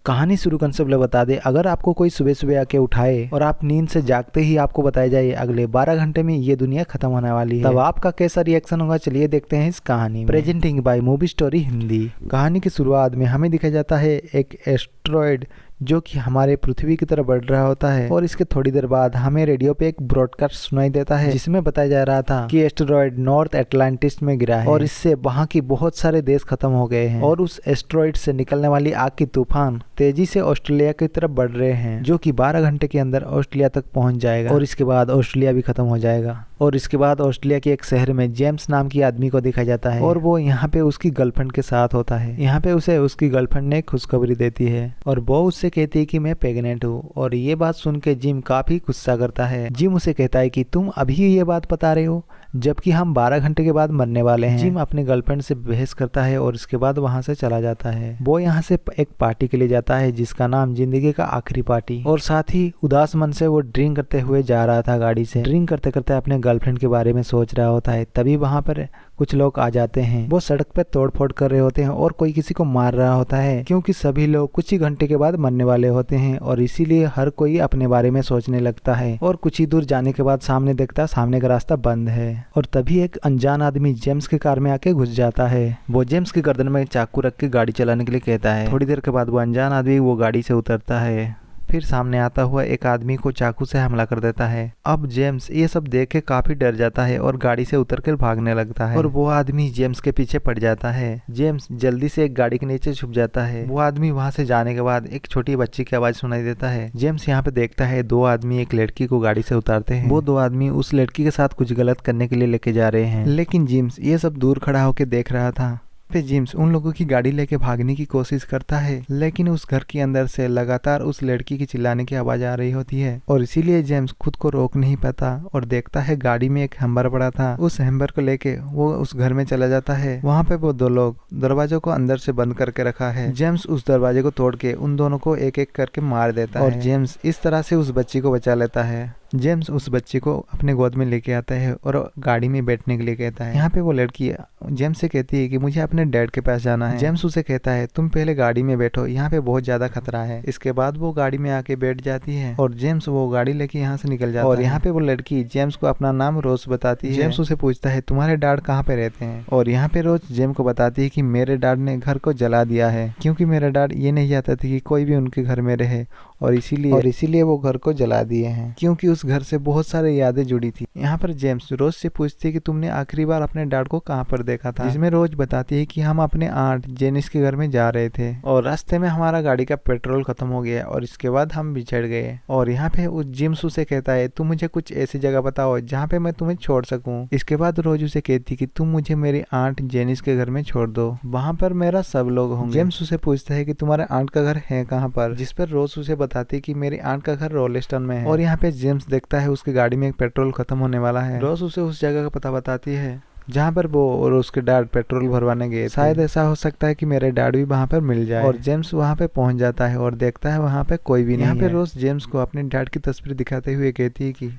कहानी शुरू करने से पहले बता दे, अगर आपको कोई सुबह सुबह आके उठाए और आप नींद से जागते ही आपको बताया जाए अगले 12 घंटे में ये दुनिया खत्म होने वाली है, तब आपका कैसा रिएक्शन होगा? चलिए देखते हैं इस कहानी में। Presenting by movie story Hindi. कहानी की शुरुआत में हमें दिखाया जाता है एक एस्ट्रॉयड जो कि हमारे पृथ्वी की तरफ बढ़ रहा होता है और इसके थोड़ी देर बाद हमें रेडियो पे एक ब्रॉडकास्ट सुनाई देता है जिसमें बताया जा रहा था कि एस्टेरॉयड नॉर्थ अटलांटिस में गिरा है और इससे वहां की बहुत सारे देश खत्म हो गए हैं और उस एस्टेरॉयड से निकलने वाली आग की तूफान तेजी से ऑस्ट्रेलिया की तरफ बढ़ रहे हैं, जो कि 12 घंटे के अंदर ऑस्ट्रेलिया तक पहुंच जाएगा और इसके बाद ऑस्ट्रेलिया भी खत्म हो जाएगा। और इसके बाद ऑस्ट्रेलिया के एक शहर में जेम्स नाम की आदमी को दिखाया जाता है और वो यहाँ पे उसकी गर्लफ्रेंड के साथ होता है। यहाँ पे उसे उसकी गर्लफ्रेंड ने खुशखबरी देती है और वो उससे कहती है कि मैं प्रेग्नेंट हूँ और ये बात सुन के जिम काफी गुस्सा करता है। जिम उसे कहता है कि तुम अभी ये बात बता रहे हो जबकि हम 12 घंटे के बाद मरने वाले हैं। जिम अपने गर्लफ्रेंड से बहस करता है और इसके बाद वहां से चला जाता है। वो यहाँ से एक पार्टी के लिए जाता है जिसका नाम जिंदगी का आखिरी पार्टी, और साथ ही उदास मन से वो ड्रिंक करते हुए जा रहा था गाड़ी से। ड्रिंक करते करते अपने गर्लफ्रेंड के बारे में सोच रहा होता है, तभी वहां पर कुछ लोग आ जाते हैं। वो सड़क पे तोड़फोड़ कर रहे होते हैं और कोई किसी को मार रहा होता है क्योंकि सभी लोग कुछ ही घंटे के बाद मरने वाले होते हैं और इसीलिए हर कोई अपने बारे में सोचने लगता है। और कुछ ही दूर जाने के बाद सामने देखता है सामने का रास्ता बंद है और तभी एक अनजान आदमी जेम्स के कार में आके घुस जाता है। वो जेम्स की गर्दन में चाकू रख के गाड़ी चलाने के लिए कहता है। थोड़ी देर के बाद वो अनजान आदमी वो गाड़ी से उतरता है, फिर सामने आता हुआ एक आदमी को चाकू से हमला कर देता है। अब जेम्स ये सब देख के काफी डर जाता है और गाड़ी से उतरकर भागने लगता है और वो आदमी जेम्स के पीछे पड़ जाता है। जेम्स जल्दी से एक गाड़ी के नीचे छुप जाता है। वो आदमी वहां से जाने के बाद एक छोटी बच्ची की आवाज सुनाई देता है। जेम्स यहाँ पे देखता है 2 आदमी एक लड़की को गाड़ी से उतारते हैं। वो 2 आदमी उस लड़की के साथ कुछ गलत करने के लिए लेके जा रहे हैं, लेकिन जेम्स ये सब दूर खड़ा होकर देख रहा था। फिर जेम्स उन लोगों की गाड़ी लेके भागने की कोशिश करता है, लेकिन उस घर के अंदर से लगातार उस लड़की की चिल्लाने की आवाज आ रही होती है और इसीलिए जेम्स खुद को रोक नहीं पाता और देखता है गाड़ी में एक हैम्बर पड़ा था। उस हैम्बर को लेके वो उस घर में चला जाता है। वहाँ पे वो 2 लोग दरवाजों को अंदर से बंद करके रखा है। जेम्स उस दरवाजे को तोड़ के उन दोनों को एक एक करके मार देता है और जेम्स इस तरह से उस बच्ची को बचा लेता है। जेम्स उस बच्चे को अपने गोद में लेके आता है और गाड़ी में बैठने के लिए कहता है। यहाँ पे वो लड़की जेम्स से कहती है कि मुझे अपने डैड के पास जाना है। जेम्स उसे कहता है तुम पहले गाड़ी में बैठो, यहाँ पे बहुत ज्यादा खतरा है। इसके बाद वो गाड़ी में आके बैठ जाती है और जेम्स वो गाड़ी लेके यहाँ से निकल जाता है। और यहाँ पे वो लड़की जेम्स को अपना नाम रोज बताती है। जेम्स उसे पूछता है तुम्हारे डैड कहाँ पे रहते हैं, और यहाँ पे रोज जेम्स को बताती है कि मेरे डैड ने घर को जला दिया है क्योंकि मेरा डैड ये नहीं चाहता था कि कोई भी उनके घर में रहे और इसीलिए वो घर को जला दिए हैं क्योंकि उस घर से बहुत सारी यादें जुड़ी थी। यहाँ पर जेम्स रोज से पूछती है कि तुमने आखिरी बार अपने डैड को कहाँ पर देखा था, जिसमें रोज बताती है कि हम अपने आंट जेनिस के घर में जा रहे थे और रास्ते में हमारा गाड़ी का पेट्रोल खत्म हो गया और इसके बाद हम बिछड़ गए। और यहाँ पे उस जेम्स उसे कहता है तुम मुझे कुछ ऐसी जगह बताओ जहाँ पे मैं तुम्हें छोड़ सकूँ। इसके बाद रोज उसे कहती कि तुम मुझे मेरी आंट जेनिस के घर में छोड़ दो, वहाँ पर मेरा सब लोग होंगे। जेम्स उसे पूछता है कि तुम्हारे आंट का घर है कहाँ पर, जिस पर रोज उसे बताती है कि मेरी आंट का घर रोलिस्टन में है। और यहाँ पे जेम्स देखता है उसकी गाड़ी में एक पेट्रोल खत्म होने वाला है। रोज उसे उस जगह का पता बताती है जहाँ पर वो और उसके डैड पेट्रोल भरवाने गए। शायद ऐसा हो सकता है कि मेरे डैड भी वहाँ पर मिल जाए। और जेम्स वहाँ पे पहुँच जाता है और देखता है वहाँ पे कोई भी नहीं है। यहाँ पे रोज जेम्स को अपने डैड की तस्वीर दिखाते हुए कहती है कि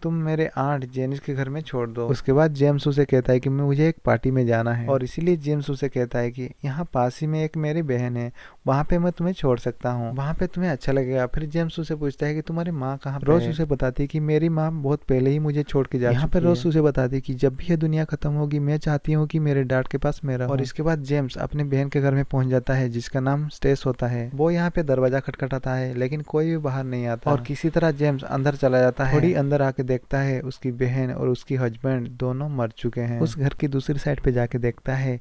तुम मेरे आंट जेनिस के घर में छोड़ दो। उसके बाद जेम्स उसे कहता है कि मुझे एक पार्टी में जाना है और इसीलिए जेम्स उसे कहता है कि यहाँ पास ही में एक मेरी बहन है, वहाँ पे मैं तुम्हें छोड़ सकता हूँ, वहाँ पे तुम्हें अच्छा लगेगा। फिर जेम्स उसे पूछता है कि तुम्हारी माँ कहाँ पे है। रोज उसे बताती है कि मेरी माँ बहुत पहले ही मुझे छोड़ के जा चुकी है। यहाँ पे रोज उसे बताती है कि जब भी ये दुनिया खत्म होगी मैं चाहती हूँ कि मेरे डैड के पास मैं रहूं। और इसके बाद जेम्स अपने बहन के घर में पहुंच जाता है जिसका नाम स्टेस होता है। वो यहाँ पे दरवाजा खटखटाता है लेकिन कोई भी बाहर नहीं आता और किसी तरह जेम्स अंदर चला जाता है। थोड़ी अंदर आके देखता है उसकी बहन और उसकी हस्बैंड दोनों मर चुके हैं। उस घर की दूसरी साइड पे जाके देखता है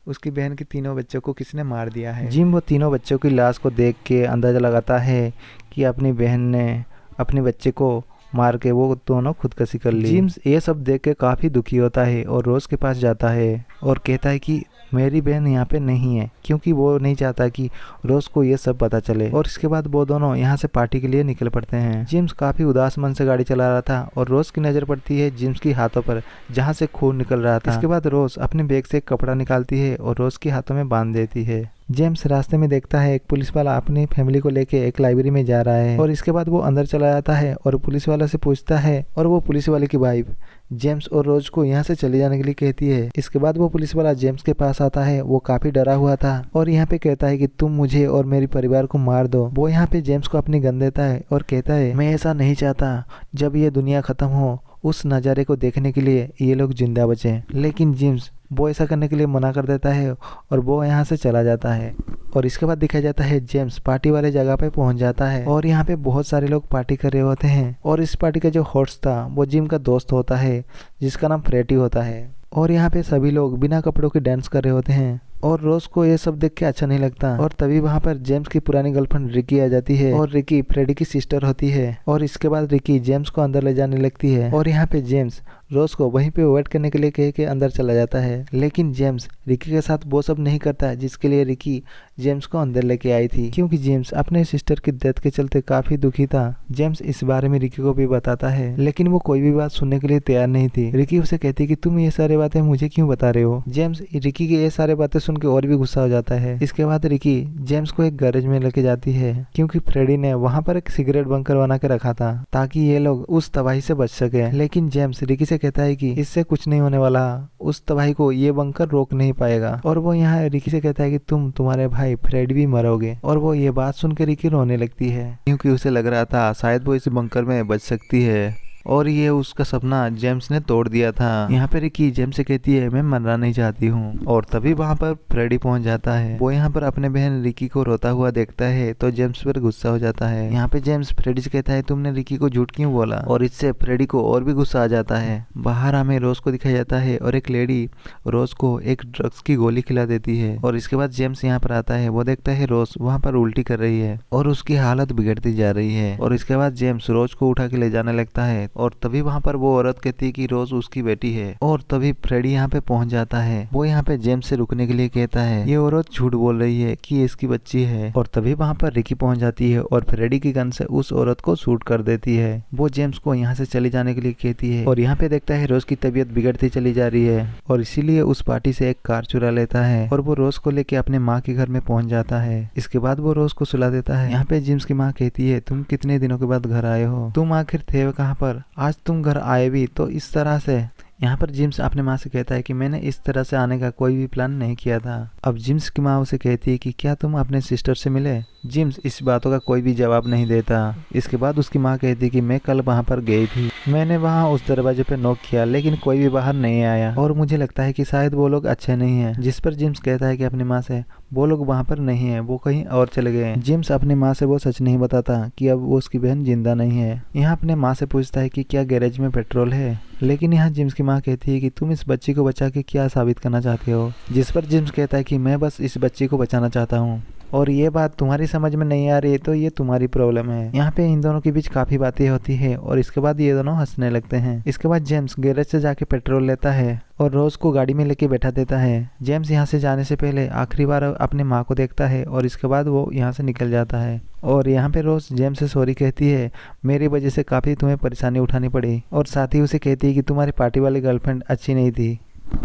उसकी बहन के 3 बच्चों को किसने मार दिया है। जिम वो 3 बच्चों की लाश को देख के अंदाजा लगाता है कि अपनी बहन ने अपने बच्चे को मार के वो दोनों खुदकुशी कर ली। जिम्स ये सब देख के काफी दुखी होता है और रोज के पास जाता है और कहता है कि मेरी बहन यहाँ पे नहीं है, क्योंकि वो नहीं चाहता कि रोज को ये सब पता चले। और इसके बाद वो दोनों यहाँ से पार्टी के लिए निकल पड़ते हैं। जिम्स काफी उदास मन से गाड़ी चला रहा था और रोज की नजर पड़ती है जिम्स की हाथों पर जहाँ से खून निकल रहा था। इसके बाद रोज अपने बैग से एक कपड़ा निकालती है और रोज के हाथों में बांध देती है। जेम्स रास्ते में देखता है एक पुलिस वाला अपनी फैमिली को लेके एक लाइब्रेरी में जा रहा है और इसके बाद वो अंदर चला जाता है और पुलिस वाला से पूछता है और वो पुलिस वाले की वाइफ जेम्स और रोज को यहाँ से चले जाने के लिए कहती है। इसके बाद वो पुलिस वाला जेम्स के पास आता है। वो काफी डरा हुआ था और यहाँ पे कहता है कि तुम मुझे और मेरे परिवार को मार दो। वो यहाँ पे जेम्स को अपनी गन देता है और कहता है मैं ऐसा नहीं चाहता, जब ये दुनिया खत्म हो उस नज़ारे को देखने के लिए ये लोग जिंदा बचे। लेकिन जेम्स वो ऐसा करने के लिए मना कर देता है और वो यहाँ से चला जाता है। और इसके बाद दिखाया जाता है जेम्स पार्टी वाले जगह पे पहुंच जाता है और यहाँ पे बहुत सारे लोग पार्टी कर रहे होते हैं। और इस पार्टी का जो होस्ट था वो जिम का दोस्त होता है जिसका नाम फ्रेडी होता है। और यहाँ पे सभी लोग बिना कपड़ों के डांस कर रहे होते हैं और रोज को ये सब देख के अच्छा नहीं लगता। और तभी वहाँ पर जेम्स की पुरानी गर्लफ्रेंड रिकी आ जाती है और रिकी फ्रेडी की सिस्टर होती है। और इसके बाद रिकी जेम्स को अंदर ले जाने लगती है और यहाँ पे जेम्स रोज को वहीं पे वेट करने के लिए कह के अंदर चला जाता है। लेकिन जेम्स रिकी के साथ वो सब नहीं करता जिसके लिए रिकी जेम्स को अंदर लेके आई थी, क्योंकि जेम्स अपने सिस्टर की डेथ के चलते काफी दुखी था। जेम्स इस बारे में रिकी को भी बताता है लेकिन वो कोई भी बात सुनने के लिए तैयार नहीं थी। रिकी उसे कहती कि तुम ये सारी बातें मुझे क्यों बता रहे हो। जेम्स रिकी की ये सारी बातें सुन के और भी गुस्सा हो जाता है। इसके बाद रिकी जेम्स को एक गैरेज में लेके जाती है क्योंकि फ्रेडी ने वहाँ पर एक सिगरेट बंकर बना के रखा था ताकि ये लोग उस तबाही से बच सके। लेकिन जेम्स रिकी से कहता है कि इससे कुछ नहीं होने वाला, उस तबाही को ये बंकर रोक नहीं पाएगा। और वो यहाँ रिकी से कहता है कि तुम्हारे भाई फ्रेड भी मरोगे। और वो ये बात सुनकर रिकी रोने लगती है क्योंकि उसे लग रहा था शायद वो इस बंकर में बच सकती है और ये उसका सपना जेम्स ने तोड़ दिया था। यहाँ पे रिकी जेम्स से कहती है मैं मरना नहीं चाहती हूँ। और तभी वहाँ पर फ्रेडी पहुँच जाता है। वो यहाँ पर अपने बहन रिकी को रोता हुआ देखता है तो जेम्स पर गुस्सा हो जाता है। यहाँ पे जेम्स फ्रेडी से कहता है तुमने रिकी को झूठ क्यों बोला। और इससे फ्रेडी को और भी गुस्सा आ जाता है। बाहर हमें रोज को दिखाया जाता है और एक लेडी रोज को एक ड्रग्स की गोली खिला देती है। और इसके बाद जेम्स यहाँ पर आता है। वो देखता है रोज वहाँ पर उल्टी कर रही है और उसकी हालत बिगड़ती जा रही है। और इसके बाद जेम्स रोज को उठा के ले जाने लगता है और तभी वहाँ पर वो औरत कहती है कि रोज उसकी बेटी है। और तभी फ्रेडी यहाँ पे पहुँच जाता है। वो यहाँ पे जेम्स से रुकने के लिए कहता है ये औरत झूठ बोल रही है कि ये इसकी बच्ची है। और तभी वहाँ पर रिकी पहुँच जाती है और फ्रेडी की गन से उस औरत को शूट कर देती है। वो जेम्स को यहाँ से चले जाने के लिए कहती है और यहाँ पे देखता है रोज की तबीयत बिगड़ती चली जा रही है और इसीलिए उस पार्टी से एक कार चुरा लेता है और वो रोज को लेके अपने माँ के घर में पहुँच जाता है। इसके बाद वो रोज को सुला देता है। यहाँ पे जेम्स की माँ कहती है तुम कितने दिनों के बाद घर आए हो, तुम आखिर थे कहाँ पर, आज तुम घर आए भी तो इस तरह से। यहाँ पर जेम्स अपने माँ से कहता है कि मैंने इस तरह से आने का कोई भी प्लान नहीं किया था। अब जेम्स की माँ उसे कहती है कि क्या तुम अपने सिस्टर से मिले। जेम्स इस बातों का कोई भी जवाब नहीं देता। इसके बाद उसकी माँ कहती है कि मैं कल वहाँ पर गई थी, मैंने वहाँ उस दरवाजे पे नॉक किया लेकिन कोई भी बाहर नहीं आया और मुझे लगता है कि शायद वो लोग अच्छे नहीं हैं। जिस पर जेम्स कहता है कि अपनी माँ से वो लोग वहाँ पर नहीं है, वो कहीं और चले गए। जेम्स अपनी माँ से वो सच नहीं बताता कि अब वो उसकी बहन जिंदा नहीं है। यहाँ अपने माँ से पूछता है कि क्या गैरेज में पेट्रोल है, लेकिन यहाँ जेम्स की माँ कहती है कि तुम इस बच्ची को बचा के क्या साबित करना चाहते हो। जिस पर जेम्स कहता है कि मैं बस इस बच्ची को बचाना चाहता हूँ और ये बात तुम्हारी समझ में नहीं आ रही है तो ये तुम्हारी प्रॉब्लम है। यहाँ पे इन दोनों के बीच काफी बातें होती है और इसके बाद ये दोनों हंसने लगते हैं। इसके बाद जेम्स गैरेज से जाके पेट्रोल लेता है और रोज को गाड़ी में लेके बैठा देता है। जेम्स यहाँ से जाने से पहले आखिरी बार अपने माँ को देखता है और इसके बाद वो यहाँ से निकल जाता है। और यहाँ पे रोज जेम्स से सॉरी कहती है, मेरी वजह से काफी तुम्हें परेशानी उठानी पड़ी। और साथ ही उसे कहती है कि तुम्हारी पार्टी वाली गर्लफ्रेंड अच्छी नहीं थी।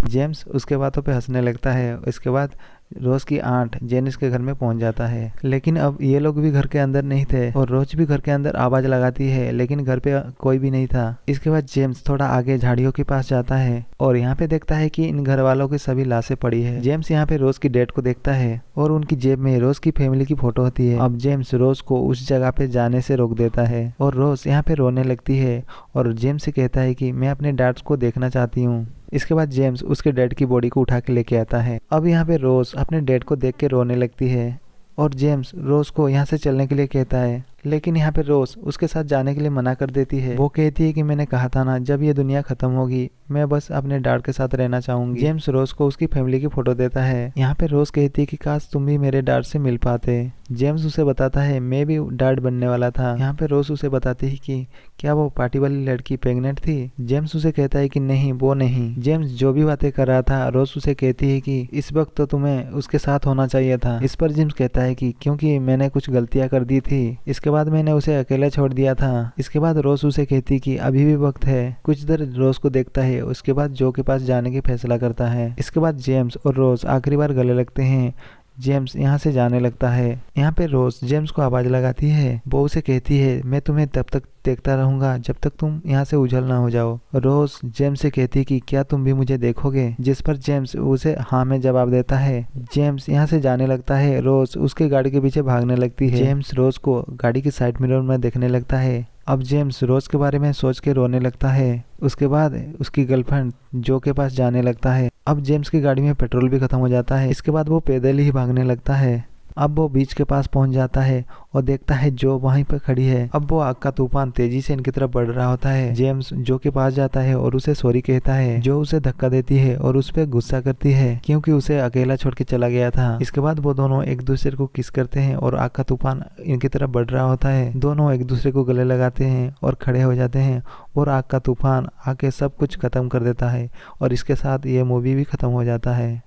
जेम्स उसके बातों पे हंसने लगता है। इसके बाद रोज की आंट जेनिस के घर में पहुंच जाता है, लेकिन अब ये लोग भी घर के अंदर नहीं थे और रोज भी घर के अंदर आवाज लगाती है लेकिन घर पे कोई भी नहीं था। इसके बाद जेम्स थोड़ा आगे झाड़ियों के पास जाता है और यहाँ पे देखता है कि इन घर वालों की सभी लाशें पड़ी है। जेम्स यहाँ पे रोज की डेट को देखता है और उनकी जेब में रोज की फैमिली की फोटो होती है। अब जेम्स रोज को उस जगह पे जाने से रोक देता है और रोज यहाँ पे रोने लगती है और जेम्स से कहता है कि मैं अपने डैड को देखना चाहती हूँ। इसके बाद जेम्स उसके डैड की बॉडी को उठा के लेके आता है। अब यहाँ पे रोज अपने डैड को देख के रोने लगती है और जेम्स रोज को यहाँ से चलने के लिए कहता है, लेकिन यहाँ पे रोज उसके साथ जाने के लिए मना कर देती है। वो कहती है कि मैंने कहा था ना, जब ये दुनिया खत्म होगी मैं बस अपने डैड के साथ रहना चाहूंगी। जेम्स रोज को उसकी फैमिली की फोटो देता है। यहाँ पे रोज कहती है कि काश तुम भी मेरे डैड से मिल पाते। जेम्स उसे बताता है मैं भी डैड बनने वाला था। यहाँ पे रोज उसे बताती है कि क्या वो पार्टी वाली लड़की प्रेग्नेंट थी। जेम्स उसे कहता है कि नहीं वो नहीं। जेम्स जो भी बातें कर रहा था रोज उसे कहती है कि इस वक्त तो तुम्हें उसके साथ होना चाहिए था। इस पर जेम्स कहता है कि क्योंकि मैंने कुछ गलतियां कर दी थी, इसके बाद मैंने उसे अकेला छोड़ दिया था। इसके बाद रोज उसे कहती कि अभी भी वक्त है। कुछ देर रोज को देखता है, उसके बाद जो के पास जाने की फैसला करता है। इसके बाद जेम्स और रोज आखिरी बार गले लगते हैं। जेम्स यहाँ से जाने लगता है। यहाँ पे रोज जेम्स को आवाज लगाती है। वो उसे कहती है मैं तुम्हें तब तक देखता रहूंगा जब तक तुम यहाँ से उजल ना हो जाओ। रोज जेम्स से कहती है कि क्या तुम भी मुझे देखोगे, जिस पर जेम्स उसे हाँ में जवाब देता है। जेम्स यहाँ से जाने लगता है। रोज उसके गाड़ी के पीछे भागने लगती है। जेम्स रोज को गाड़ी की साइड मिरर में देखने लगता है। अब जेम्स रोज के बारे में सोच के रोने लगता है। उसके बाद उसकी गर्लफ्रेंड जो के पास जाने लगता है। अब जेम्स की गाड़ी में पेट्रोल भी खत्म हो जाता है। इसके बाद वो पैदल ही भागने लगता है। अब वो बीच के पास पहुंच जाता है और देखता है जो वहीं पर खड़ी है। अब वो आग का तूफान तेजी से इनकी तरफ बढ़ रहा होता है। जेम्स जो के पास जाता है और उसे सॉरी कहता है। जो उसे धक्का देती है और उस पर गुस्सा करती है क्योंकि उसे अकेला छोड़ के चला गया था। इसके बाद वो दोनों एक दूसरे को किस करते हैं और आग का तूफान इनकी तरफ बढ़ रहा होता है। दोनों एक दूसरे को गले लगाते हैं और खड़े हो जाते हैं और आग का तूफान आके सब कुछ खत्म कर देता है और इसके साथ ये मूवी भी खत्म हो जाता है।